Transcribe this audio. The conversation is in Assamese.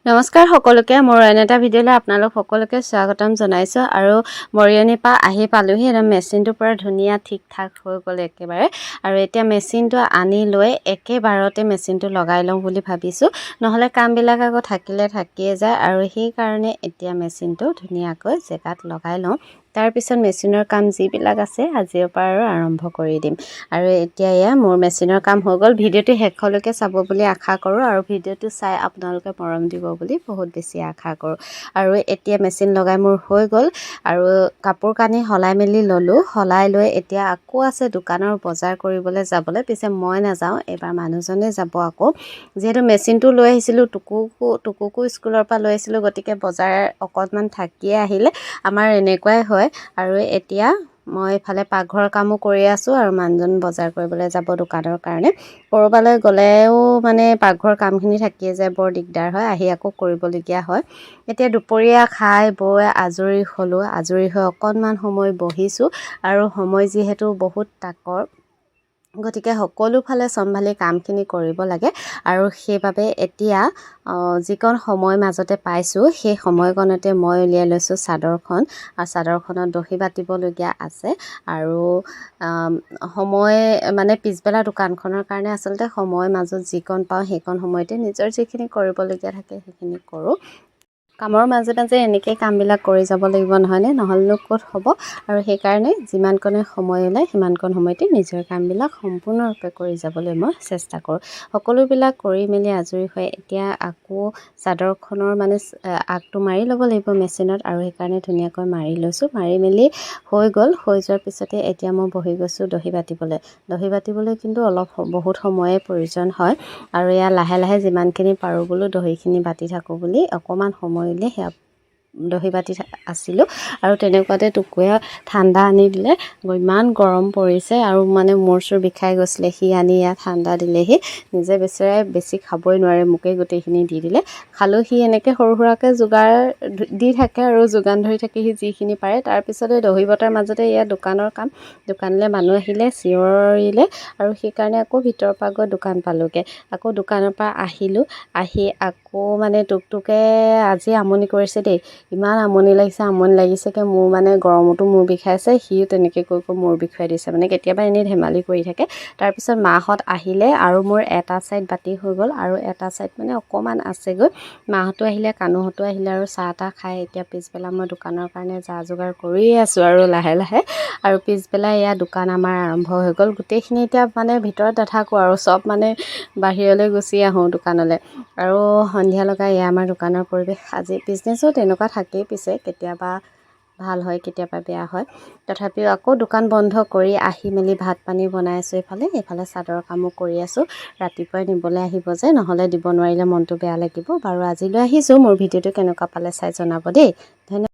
নমস্কাৰ সকলোকে মোৰ এনে এটা ভিডিঅ'লৈ আপোনালোক সকলোকে স্বাগতম জনাইছোঁ আৰু মৰিয়নিৰ পৰা আহি পালোহি এটা মেচিনটো পুৰা ধুনীয়া ঠিক ঠাক হৈ গ'ল একেবাৰে আৰু এতিয়া মেচিনটো আনি লৈ একেবাৰতে মেচিনটো লগাই লওঁ বুলি ভাবিছোঁ নহ'লে কামবিলাক আকৌ থাকিয়ে যায় আৰু সেইকাৰণে এতিয়া মেচিনটো ধুনীয়াকৈ জেগাত লগাই লওঁ তাৰপিছত মেচিনৰ কাম যিবিলাক আছে আজিৰ পৰা আৰু আৰম্ভ কৰি দিম আৰু এতিয়া এয়া মোৰ মেচিনৰ কাম হৈ গ'ল ভিডিঅ'টো শেষলৈকে চাব বুলি আশা কৰোঁ আৰু ভিডিঅ'টো চাই আপোনালোকে মৰম দিব বুলি বহুত বেছি আশা কৰোঁ আৰু এতিয়া মেচিন লগাই মোৰ হৈ গ'ল আৰু কাপোৰ কানি সলাই মেলি ল'লোঁ সলাই লৈ এতিয়া আকৌ আছে দোকানৰ বজাৰ কৰিবলৈ যাবলৈ পিছে মই নাযাওঁ এইবাৰ মানুহজনে যাব আকৌ যিহেতু মেচিনটো লৈ আহিছিলোঁ টুকুকো স্কুলৰ পৰা লৈ আহিছিলোঁ গতিকে বজাৰ অকণমান থাকিয়ে আহিলে আমাৰ এনেকুৱাই হয় আৰু এতিয়া মই ইফালে পাকঘৰৰ কামো কৰি আছোঁ আৰু মানুহজন বজাৰ কৰিবলৈ যাব দোকানৰ কাৰণে ক'ৰবালৈ গ'লেও মানে পাকঘৰৰ কামখিনি থাকিয়ে যায় বৰ দিগদাৰ হয় আহি আকৌ কৰিবলগীয়া হয় এতিয়া দুপৰীয়া খাই বৈ আজৰি হ'লোঁ আজৰি হৈ অকণমান সময় বহিছোঁ আৰু সময় যিহেতু বহুত তাকৰ গতিকে সকলো ফালে চম্ভালি কামখিনি কৰিব লাগে আৰু সেইবাবে এতিয়া যিকণ সময় মাজতে পাইছোঁ সেই সময়কণতে মই উলিয়াই লৈছোঁ চাদৰখন আৰু চাদৰখনত দহি বাতিবলগীয়া আছে আৰু সময় মানে পিছবেলা দোকানখনৰ কাৰণে আচলতে সময় মাজত যিকণ পাওঁ সেইকণ সময়তে নিজৰ যিখিনি কৰিবলগীয়া থাকে সেইখিনি কৰোঁ কামৰ মাজে মাজে এনেকৈ কামবিলাক কৰি যাব লাগিব নহয়নে নহ'লেনো ক'ত হ'ব আৰু সেইকাৰণে যিমানকণে সময় ওলায় সিমানকণ সময়তে নিজৰ কামবিলাক সম্পূৰ্ণৰূপে কৰি যাবলৈ মই চেষ্টা কৰোঁ সকলোবিলাক কৰি মেলি আজৰি হৈ এতিয়া আকৌ চাদৰখনৰ মানে আগটো মাৰি ল'ব লাগিব মেচিনত আৰু সেইকাৰণে ধুনীয়াকৈ মাৰি লৈছোঁ মাৰি মেলি হৈ গ'ল হৈ যোৱাৰ পিছতে এতিয়া মই বহি গৈছোঁ দহি বাতিবলৈ কিন্তু বহুত সময়ে প্ৰয়োজন হয় আৰু এয়া লাহে লাহে যিমানখিনি পাৰোঁ বোলো দহিখিনি বাতি থাকোঁ বুলি অকণমান সময় উলিয়াই সেয়া দহি বাতি আছিলোঁ আৰু তেনেকুৱাতে টুকুৱে ঠাণ্ডা আনি দিলে ইমান গৰম পৰিছে আৰু মানে মূৰ চুৰ বিষাই গৈছিলে সি আনি ইয়াত ঠাণ্ডা দিলেহি নিজে বেচেৰাই বেছি খাবই নোৱাৰে মোকেই গোটেইখিনি দি দিলে খালোঁ সি এনেকৈ সৰু সুৰাকৈ যোগাৰ দি থাকে আৰু যোগান ধৰি থাকে সি যিখিনি পাৰে তাৰপিছতে দহি বটাৰ মাজতে ইয়াত দোকানৰ কাম দোকানলৈ মানুহ আহিলে চিঞৰিলে আৰু সেইকাৰণে আকৌ ভিতৰৰ পৰা গৈ দোকান পালোঁগৈ আকৌ দোকানৰ পৰা আহিলোঁ আহি আকৌ মানে টুকটুকে আজি আমনি কৰিছে দেই ইমান আমনি লাগিছেগৈ মোৰ মানে গৰমতো মূৰ বিষাইছে সিও তেনেকৈ কৈ মূৰ বিষুৱাই দিছে মানে কেতিয়াবা এনেই ধেমালি কৰি থাকে তাৰপিছত মাহঁত আহিলে আৰু মোৰ এটা ছাইড বাতি হৈ গ'ল আৰু এটা ছাইড মানে অকণমান আছেগৈ মাহঁতো আহিলে কানুহঁতো আহিলে আৰু চাহ তাহ খাই এতিয়া পিছবেলা মই দোকানৰ কাৰণে যা যোগাৰ কৰিয়ে আছোঁ আৰু লাহে লাহে আৰু পিছবেলা এয়া দোকান আমাৰ আৰম্ভ হৈ গ'ল গোটেইখিনি এতিয়া মানে ভিতৰত নাথাকোঁ আৰু চব মানে বাহিৰলৈ গুচি আহোঁ দোকানলৈ আৰু সন্ধিয়া লগাই এয়া আমাৰ দোকানৰ পৰিৱেশ আজি বিজনেছো তেনেকুৱা থাকেই পিছে কেতিয়াবা ভাল হয় কেতিয়াবা বেয়া হয় তথাপিও আকৌ দোকান বন্ধ কৰি আহি মেলি ভাত পানী বনাই আছোঁ এইফালে চাদৰৰ কামো কৰি আছোঁ ৰাতিপুৱাই নিবলৈ আহিব যে নহ'লে দিব নোৱাৰিলে মনটো বেয়া লাগিব বাৰু আজিলৈ আহিছোঁ মোৰ ভিডিঅ'টো কেনেকুৱা পালে চাই জনাব দেই ধন্যবাদ।